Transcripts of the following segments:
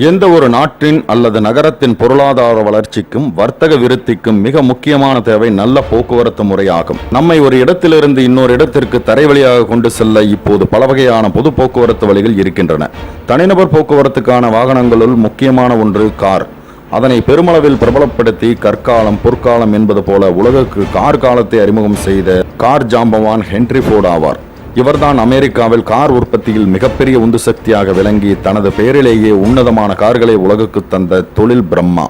எந்த ஒரு நாட்டின் அல்லது நகரத்தின் பொருளாதார வளர்ச்சிக்கும் வர்த்தக விருத்திக்கும் மிக முக்கியமான தேவை நல்ல போக்குவரத்து முறையாகும். நம்மை ஒரு இடத்திலிருந்து இன்னொரு இடத்திற்கு தரை வழியாக கொண்டு செல்ல இப்போது பல வகையான பொது போக்குவரத்து வழிகள் இருக்கின்றன. தனிநபர் போக்குவரத்துக்கான வாகனங்களுள் முக்கியமான ஒன்று கார். அதனை பெருமளவில் பிரபலப்படுத்தி கற்காலம் பொற்காலம் என்பது போல உலகுக்கு கார் காலத்தை அறிமுகம் செய்த கார் ஜாம்பவான் ஹென்றி ஃபோர்டு ஆவார். இவர்தான் அமெரிக்காவில் கார் உற்பத்தியில் மிகப்பெரிய உந்து சக்தியாக விளங்கி தனது பெயரிலேயே உன்னதமான கார்களை உலகுக்கு தந்த தொழில் பிரம்மா.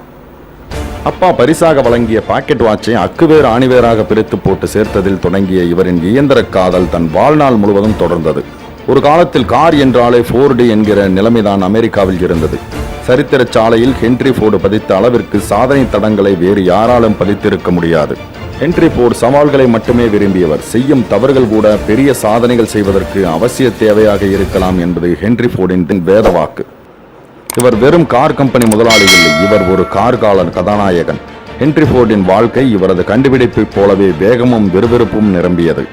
அப்பா பரிசாக வழங்கிய பாக்கெட் வாட்சை அக்குவேர் ஆணிவேராக பிரித்து போட்டு சேர்த்ததில் தொடங்கிய இவரின் இயந்திர காதல் தன் வாழ்நாள் முழுவதும் தொடர்ந்தது. ஒரு காலத்தில் கார் என்றாலே ஃபோர்டு என்கிற நிலைமைதான் அமெரிக்காவில் இருந்தது. சரித்திர சாலையில் ஹென்றி ஃபோர்டு பதித்த அளவிற்கு சாதனை தடங்களை வேறு யாராலும் பதித்திருக்க முடியாது. ஹென்றி ஃபோர்டு சவால்களை மட்டுமே விரும்பியவர். செய்யும் தவறுகள் கூட பெரிய சாதனைகள் செய்வதற்கு அவசிய தேவையாக இருக்கலாம் என்பது ஹென்றி ஃபோர்டின் வேதவாக்கு. இவர் வெறும் கார் கம்பெனி முதலாளி இல்லை, இவர் ஒரு கார்காலன் கதாநாயகன். ஹென்றி ஃபோர்டின் வாழ்க்கை இவரது கண்டுபிடிப்பை போலவே வேகமும் விறுவிறுப்பும் நிரம்பியது.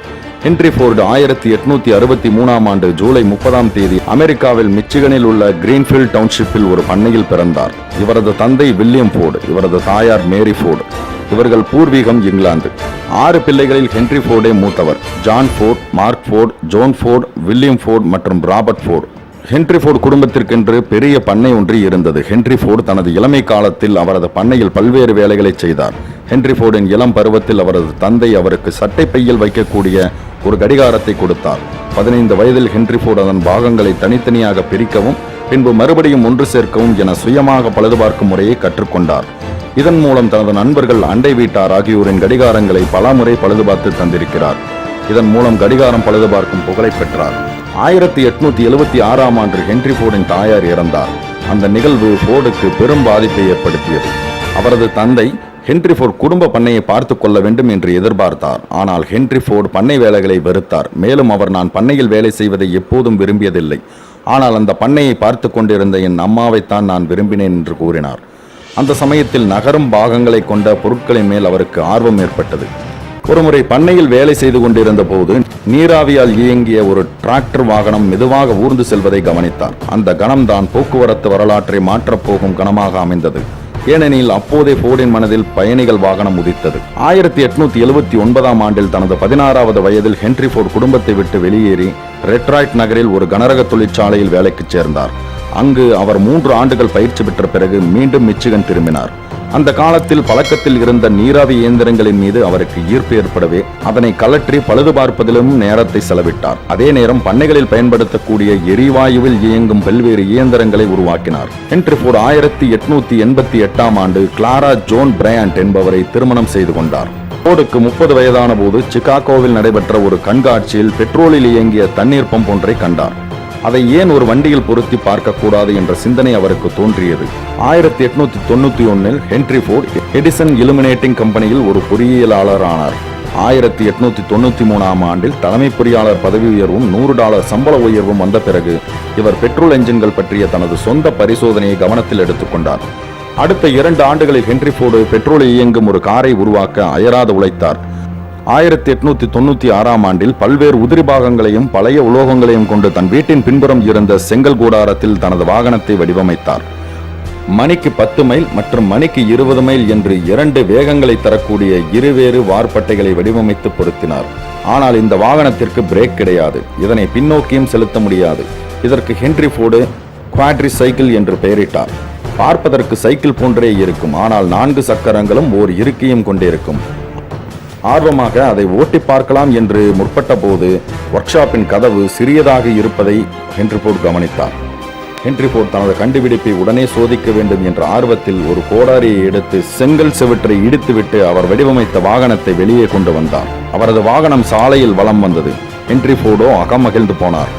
ஹென்றி ஃபோர்டு 1863ஆம் ஆண்டு ஜூலை 30ஆம் தேதி அமெரிக்காவில் மிச்சிகனில் உள்ள கிரீன்ஃபீல்ட் டவுன்ஷிப்பில் ஒரு பண்ணையில் பிறந்தார். இவரது தந்தை வில்லியம் ஃபோர்டு, இவரது தாயார் மேரி ஃபோர்டு. இவர்கள் பூர்வீகம் இங்கிலாந்து. 6 பிள்ளைகளில் ஹென்றி ஃபோர்டே மூத்தவர். John Ford, Mark Ford, Joan Ford, William Ford மற்றும் ராபர்ட் ஃபோர்டு. ஹென்றி ஃபோர்டு குடும்பத்திற்கென்று பெரிய பண்ணை ஒன்று இருந்தது. ஹென்றி ஃபோர்டு தனது இளமை காலத்தில் அவரது பண்ணையில் பல்வேறு வேலைகளை செய்தார். ஹென்றி ஃபோர்டின் இளம் பருவத்தில் அவரது தந்தை அவருக்கு சட்டை பையில் வைக்கக்கூடிய ஒரு கடிகாரத்தை கொடுத்தார். 15 வயதில் ஹென்றி ஃபோர்டு அதன் பாகங்களை தனித்தனியாக பிரிக்கவும் பின்பு மறுபடியும் ஒன்று சேர்க்கவும் என சுயமாக பழுதுபார்க்கும் முறையை கற்றுக்கொண்டார். இதன் மூலம் தனது நண்பர்கள், அண்டை வீட்டார் ஆகியோரின் கடிகாரங்களை பல முறை பழுதுபார்த்து தந்திருக்கிறார். இதன் மூலம் கடிகாரம் பழுதுபார்க்கும் புகழை பெற்றார். 1876ஆம் ஆண்டு ஹென்றி ஃபோர்டின் தாயார் இறந்தார். அந்த நிகழ்வு ஃபோர்டுக்கு பெரும் பாதிப்பை ஏற்படுத்தியது. அவரது தந்தை ஹென்றி ஃபோர்டு குடும்ப பண்ணையை பார்த்து கொள்ள வேண்டும் என்று எதிர்பார்த்தார். ஆனால் ஹென்றி ஃபோர்டு பண்ணை வேலைகளை வெறுத்தார். மேலும் அவர் நான் பண்ணையில் வேலை செய்வதை எப்போதும் விரும்பியதில்லை, ஆனால் அந்த பண்ணையை பார்த்து கொண்டிருந்த என் அம்மாவைத்தான் நான் விரும்பினேன் என்று கூறினார். அந்த சமயத்தில் நகரும் பாகங்களை கொண்ட பொருட்களின் மேல் அவருக்கு ஆர்வம் ஏற்பட்டது. ஒருமுறை பண்ணையில் வேலை செய்து கொண்டிருந்த போது நீராவியால் இயங்கிய ஒரு டிராக்டர் வாகனம் மெதுவாக ஊர்ந்து செல்வதை கவனித்தார். அந்த கணம்தான் போக்குவரத்து வரலாற்றை மாற்றப்போகும் கணமாக அமைந்தது. ஏனெனில் அப்போதே ஃபோர்டின் மனதில் பயணிகள் வாகனம் உதித்தது. 1879ஆம் ஆண்டில் தனது 16வது வயதில் ஹென்றி ஃபோர்டு குடும்பத்தை விட்டு வெளியேறி டெட்ராய்ட் நகரில் ஒரு கனரக தொழிற்சாலையில் வேலைக்கு சேர்ந்தார். அங்கு அவர் 3 ஆண்டுகள் பயிற்சி பெற்ற பிறகு மீண்டும் மிச்சிகன் திரும்பினார். அந்த காலத்தில் பழக்கத்தில் இருந்த நீராவி இயந்திரங்களின் மீது அவருக்கு ஈர்ப்பு ஏற்படவே அதனை கலற்றி பழுது பார்ப்பதிலும் நேரத்தை செலவிட்டார். அதே நேரம் பண்ணைகளில் பயன்படுத்தக்கூடிய எரிவாயுவில் இயங்கும் பல்வேறு இயந்திரங்களை உருவாக்கினார். ஹென்றி ஃபோர்டு 1888ஆம் ஆண்டு கிளாரா ஜோன் பிரையண்ட் என்பவரை திருமணம் செய்து கொண்டார். ஃபோர்டுக்கு 30 வயதான போது சிகாகோவில் நடைபெற்ற ஒரு கண்காட்சியில் பெட்ரோலில் இயங்கிய தண்ணீர் பம்ப் ஒன்றை கண்டார். அதை ஏன் ஒரு வண்டியில் பொருத்தி பார்க்கக்கூடாது என்ற சிந்தனை அவருக்கு தோன்றியது. 1891இல் ஹென்றி ஃபோர்டு எடிசன் இலுமினேட்டிங் கம்பெனியில் ஒரு பொறியியலாளர் ஆனார். 1893ஆம் ஆண்டில் தலைமை பொறியாளர் பதவி உயர்வும் $100 சம்பள உயர்வும் வந்த பிறகு இவர் பெட்ரோல் என்ஜின்கள் பற்றிய தனது சொந்த பரிசோதனையை கவனத்தில் எடுத்துக்கொண்டார். அடுத்த 2 ஆண்டுகளில் ஹென்றி ஃபோர்டு பெட்ரோலில் இயங்கும் ஒரு காரை உருவாக்க அயராது உழைத்தார். 1896ஆம் ஆண்டில் பல்வேறு உதிரி பாகங்களையும் பழைய உலோகங்களையும் கொண்டு தன் வீட்டின் பின்புறம் இருந்த செங்கல் கூடாரத்தில் தனது வாகனத்தை வடிவமைத்தார். மணிக்கு 10 மைல் மற்றும் மணிக்கு 20 மைல் என்று 2 வேகங்களை தரக்கூடிய இருவேறு வார்பட்டைகளை வடிவமைத்து பொருத்தினார். ஆனால் இந்த வாகனத்திற்கு பிரேக் கிடையாது. இதனை பின்னோக்கியும் செலுத்த முடியாது. இதற்கு ஹென்றி ஃபோர்டு குவாட்ரி சைக்கிள் என்று பெயரிட்டார். பார்ப்பதற்கு சைக்கிள் போன்றே இருக்கும், ஆனால் 4 சக்கரங்களும் ஓர் இருக்கையும் கொண்டிருக்கும். ஆர்வமாக அதை ஓட்டி பார்க்கலாம் என்று முற்பட்ட போது ஒர்க் ஷாப்பின் கதவு சிறியதாக இருப்பதை ஹென்றி ஃபோர்டு கவனித்தார். ஹென்றி ஃபோர்டு தனது கண்டுபிடிப்பை உடனே சோதிக்க வேண்டும் என்ற ஆர்வத்தில் ஒரு கோடாரியை எடுத்து செங்கல் செவற்றை இடித்துவிட்டு அவர் வடிவமைத்த வாகனத்தை வெளியே கொண்டு வந்தார். அவரது வாகனம் சாலையில் வலம் வந்தது. ஹென்றி ஃபோர்டோ அகமகிழ்ந்து போனார்.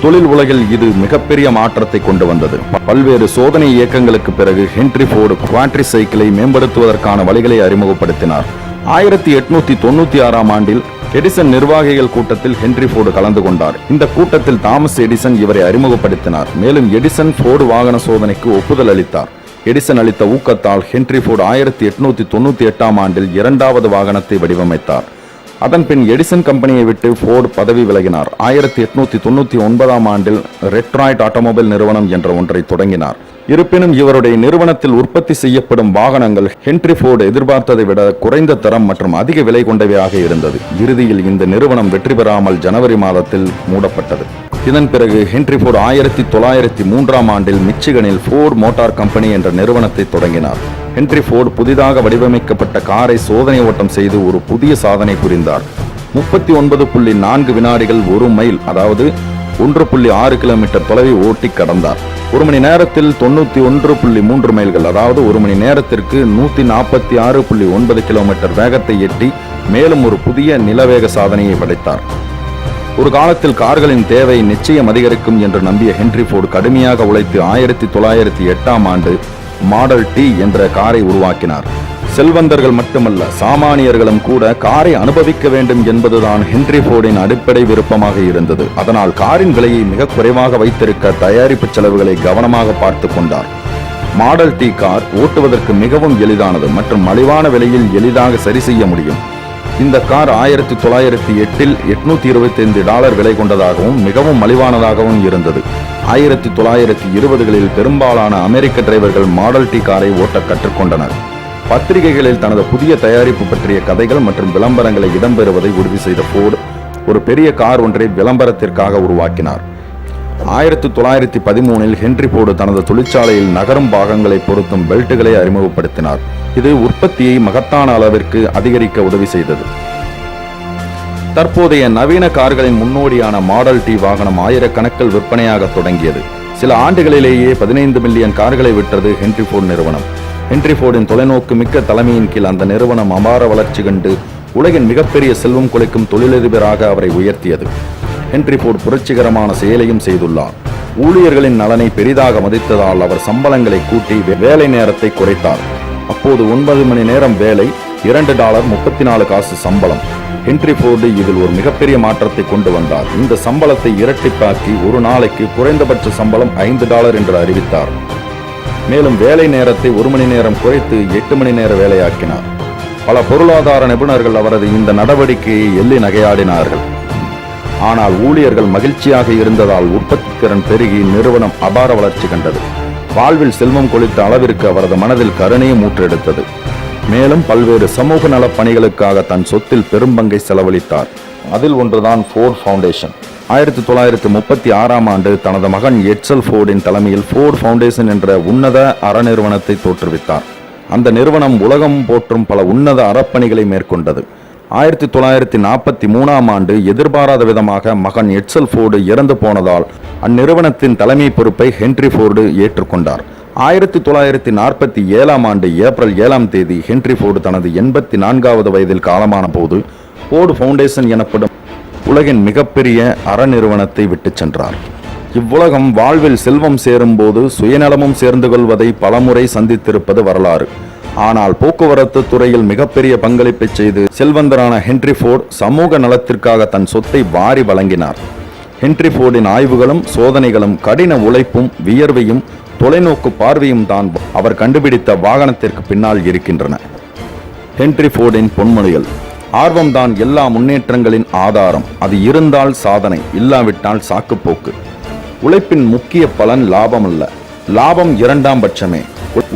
தொழில் உலகில் இது மிகப்பெரிய மாற்றத்தை கொண்டு வந்தது. பல்வேறு சோதனை இயக்கங்களுக்கு பிறகு ஹென்றி ஃபோர்டு குவாட்ரி சைக்கிளை மேம்படுத்துவதற்கான வழிகளை அறிமுகப்படுத்தினார். 1896ஆம் ஆண்டில் எடிசன் நிர்வாகிகள் கூட்டத்தில் ஹென்றி ஃபோர்டு கலந்து கொண்டார். இந்த கூட்டத்தில் தாமஸ் எடிசன் இவரை அறிமுகப்படுத்தினார். மேலும் எடிசன் ஃபோர்டு வாகன சோதனைக்கு ஒப்புதல் அளித்தார். எடிசன் அளித்த ஊக்கத்தால் ஹென்றி ஃபோர்டு 1898ஆம் ஆண்டில் 2வது வாகனத்தை வடிவமைத்தார். அதன் பின் எடிசன் கம்பெனியை விட்டு ஃபோர்டு பதவி விலகினார். 1899ஆம் ஆண்டில் ரெட்ராய்ட் ஆட்டோமொபைல் நிறுவனம் என்ற ஒன்றை தொடங்கினார். இருப்பினும் இவருடைய நிறுவனத்தில் உற்பத்தி செய்யப்படும் வாகனங்கள் ஹென்றி ஃபோர்டு எதிர்பார்த்ததை விட குறைந்த தரம் மற்றும் அதிக விலை கொண்டவையாக இருந்தது. இறுதியில் இந்த நிறுவனம் வெற்றி பெறாமல் ஜனவரி மாதத்தில் மூடப்பட்டது. இதன் பிறகு ஹென்றி ஃபோர்டு 1903ஆம் ஆண்டில் மிச்சிகனில் ஃபோர்டு மோட்டார் கம்பெனி என்ற நிறுவனத்தை தொடங்கினார். ஹென்றி ஃபோர்டு புதிதாக வடிவமைக்கப்பட்ட காரை சோதனை ஓட்டம் செய்து ஒரு புதிய சாதனை புரிந்தார். 39.4 வினாடிகள் 1 மைல், அதாவது 1.6 கிலோமீட்டர் தொலைவை ஓட்டி கடந்தார். ஒரு மணி நேரத்தில் 91.3 மைல்கள், அதாவது ஒரு மணி நேரத்திற்கு 146.9 கிலோமீட்டர் வேகத்தை எட்டி மேலும் ஒரு புதிய நிலவேக சாதனையை படைத்தார். ஒரு காலத்தில் கார்களின் தேவை நிச்சயம் அதிகரிக்கும் என்று நம்பிய ஹென்றி ஃபோர்டு கடுமையாக உழைத்து 1908ஆம் ஆண்டு மாடல் டி என்ற காரை உருவாக்கினார். செல்வந்தர்கள் மட்டுமல்ல, சாமானியர்களும் கூட காரை அனுபவிக்க வேண்டும் என்பதுதான் ஹென்றி ஃபோர்டின் அடிப்படை விருப்பமாக இருந்தது. அதனால் காரின் விலையை மிக குறைவாக வைத்திருக்க தயாரிப்பு செலவுகளை கவனமாக பார்த்து கொண்டார். மாடல் டி கார் ஓட்டுவதற்கு மிகவும் எளிதானது மற்றும் மலிவான விலையில் எளிதாக சரி செய்ய முடியும். இந்த கார் 1908இல் $825 விலை கொண்டதாகவும் மிகவும் மலிவானதாகவும் இருந்தது. 1920களில் பெரும்பாலான அமெரிக்க டிரைவர்கள் மாடல் டி காரை ஓட்ட கற்றுக்கொண்டனர். பத்திரிகைகளில் தனது புதிய தயாரிப்பு பற்றிய கதைகள் மற்றும் விளம்பரங்களை இடம்பெறுவதை உறுதி செய்த ஃபோர்டு ஒரு பெரிய கார் ஒன்றை விளம்பரத்திற்காக உருவாக்கினார். 1913இல் ஹென்றி ஃபோர்டு தனது தொழிற்சாலையில் நகரும் பாகங்களை பொருத்தும் பெல்ட்டுகளை அறிமுகப்படுத்தினார். இது உற்பத்தியை மகத்தான அளவிற்கு அதிகரிக்க உதவி செய்தது. தற்போதைய நவீன கார்களின் முன்னோடியான மாடல் டி வாகனம் ஆயிரக்கணக்கில் விற்பனையாக தொடங்கியது. சில ஆண்டுகளிலேயே 15 மில்லியன் கார்களை விற்றது ஹென்றி ஃபோர்டு நிறுவனம். ஹென்றி ஃபோர்டின் தொலைநோக்கு மிக்க தலைமையின் கீழ் அந்த நிறுவனம் அபார வளர்ச்சி கண்டு உலகின் மிகப்பெரிய செல்வம் கொலைக்கும் தொழிலதிபராக அவரை உயர்த்தியது. ஹென்றி ஃபோர்டு புரட்சிகரமான செயலையும் செய்துள்ளார். ஊழியர்களின் நலனை பெரிதாக மதித்ததால் அவர் சம்பளங்களை கூட்டி வேலை நேரத்தை குறைத்தார். அப்போது 9 மணி நேரம் வேலை, $2.34 சம்பளம். ஹென்றி ஃபோர்டு இதில் ஒரு மிகப்பெரிய மாற்றத்தை கொண்டு வந்தார். இந்த சம்பளத்தை இரட்டிப்பாக்கி ஒரு நாளைக்கு குறைந்தபட்ச சம்பளம் $5 என்று அறிவித்தார். மேலும் வேலை நேரத்தை 1 மணி நேரம் குறைத்து 8 மணி நேர வேலையாக்கினார். பல பொருளாதார நிபுணர்கள் அவரது இந்த நடவடிக்கையை எள்ளி நகையாடினார்கள். ஆனால் ஊழியர்கள் மகிழ்ச்சியாக இருந்ததால் உற்பத்தி திறன் பெருகி நிறுவனம் அபார வளர்ச்சி கண்டது. வாழ்வில் செல்வம் கொளித்த அளவிற்கு அவரது மனதில் கருணையும் ஊற்றெடுத்தது. மேலும் பல்வேறு சமூக நலப் பணிகளுக்காக தன் சொத்தில் பெரும்பங்கை செலவழித்தார். அதில் ஒன்றுதான் ஃபோர்டு ஃபவுண்டேஷன். 1936ஆம் ஆண்டு தனது மகன் எட்சல் ஃபோர்டின் தலைமையில் ஃபோர்டு ஃபவுண்டேஷன் என்ற உன்னத அறநிறுவனத்தை தோற்றுவித்தார். அந்த நிறுவனம் உலகம் போற்றும் பல உன்னத அறப்பணிகளை மேற்கொண்டது. 1943ஆம் ஆண்டு எதிர்பாராத விதமாக மகன் எட்சல் ஃபோர்டு இறந்து போனதால் அந்நிறுவனத்தின் தலைமை பொறுப்பை ஹென்றி ஃபோர்டு ஏற்றுக்கொண்டார். 1947ஆம் ஆண்டு ஏப்ரல் 7ஆம் தேதி ஹென்றி ஃபோர்டு தனது 84வது வயதில் காலமான போது ஃபோர்டு ஃபவுண்டேஷன் எனப்படும் உலகின் மிகப்பெரிய அறநிறுவனத்தை விட்டு சென்றார். இவ்வுலகம் வாழ்வில் செல்வம் சேரும் போது சுயநலமும் சேர்ந்து கொள்வதை பலமுறை சந்தித்திருப்பது வரலாறு. ஆனால் போக்குவரத்து துறையில் மிகப்பெரிய பங்களிப்பை செய்து செல்வந்தரான ஹென்றி ஃபோர்டு சமூக நலத்திற்காக தன் சொத்தை வாரி வழங்கினார். ஹென்றி ஃபோர்டின் ஆய்வுகளும் சோதனைகளும் கடின உழைப்பும் வியர்வையும் தொலைநோக்கு பார்வையும் தான் அவர் கண்டுபிடித்த வாகனத்திற்கு பின்னால் இருக்கின்றன. ஹென்றி ஃபோர்டின் பொன்மொழிகள்: ஆர்வம்தான் எல்லா முன்னேற்றங்களின் ஆதாரம். அது இருந்தால் சாதனை, இல்லாவிட்டால் சாக்குப்போக்கு. உழைப்பின் முக்கிய பலன் லாபம் அல்ல, லாபம் இரண்டாம் பட்சமே.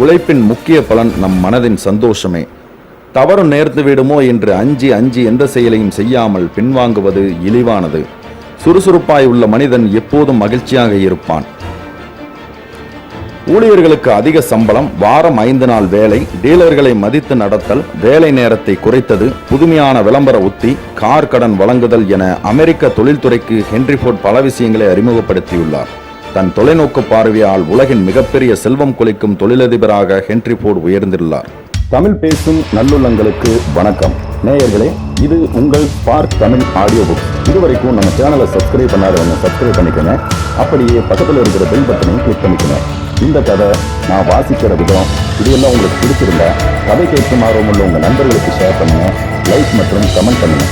உழைப்பின் முக்கிய பலன் நம் மனதின் சந்தோஷமே. தவறு நேர்ந்து விடுமோ என்று அஞ்சி அஞ்சி எந்த செயலையும் செய்யாமல் பின்வாங்குவது இழிவானது. சுறுசுறுப்பாய் உள்ள மனிதன் எப்போதும் மகிழ்ச்சியாக இருப்பான். ஊழியர்களுக்கு அதிக சம்பளம், வாரம் 5 நாள் வேலை, டீலர்களை மதித்து நடத்தல், வேலை நேரத்தை குறைத்தது, புதுமையான விளம்பர உத்தி, கார் கடன் வழங்குதல் என அமெரிக்க தொழில்துறைக்கு ஹென்றி ஃபோர்டு பல விஷயங்களை அறிமுகப்படுத்தியுள்ளார். தன் தொலைநோக்கு பார்வையால் உலகின் மிகப்பெரிய செல்வம் கொளிக்கும் தொழிலதிபராக ஹென்றி ஃபோர்டு உயர்ந்துள்ளார். தமிழ் பேசும் நல்லுள்ளங்களுக்கு வணக்கம். நேயர்களே, இது உங்கள் ஸ்பார்க் தமிழ் ஆடியோ புக். இதுவரைக்கும் நம்ம சேனலை சப்ஸ்கிரைப் பண்ணாதவங்க சப்ஸ்கிரைப் பண்ணிக்கோங்க. அப்படியே பக்கத்தில் இருக்கிற பெல் பட்டனையும் கிளிக் பண்ணிக்கோங்க. இந்த கதை நான் வாசிக்கிற விதம் இதெல்லாம் உங்களுக்கு பிடிச்சிருந்தா கதை கேட்கும் ஆர்வமுள்ள உங்கள் நண்பர்களுக்கு ஷேர் பண்ணுங்க, லைக் மற்றும் கமெண்ட் பண்ணுங்க.